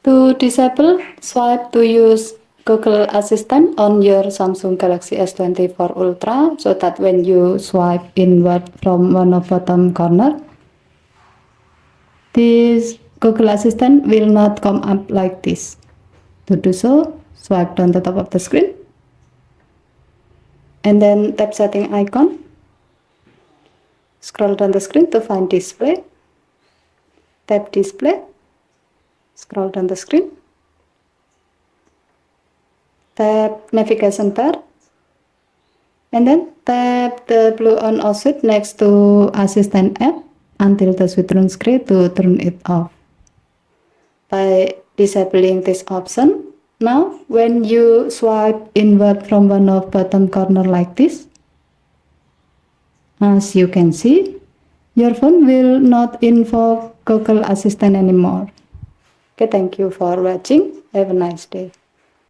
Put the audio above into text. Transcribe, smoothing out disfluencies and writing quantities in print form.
To disable, swipe to use Google Assistant on your Samsung Galaxy S24 Ultra so that when you swipe inward from one of bottom corner, this Google Assistant will not come up like this. To do so, swipe down the top of the screen and then tap setting icon. Scroll down the screen to find display. Tap display. Scroll down the screen. Tap navigation bar. And then tap the blue on off switch next to Assistant app until the switch turns gray to turn it off. By disabling this option, now when you swipe inward from one of bottom corner like this, as you can see, your phone will not invoke Google Assistant anymore. Okay, thank you for watching. Have a nice day.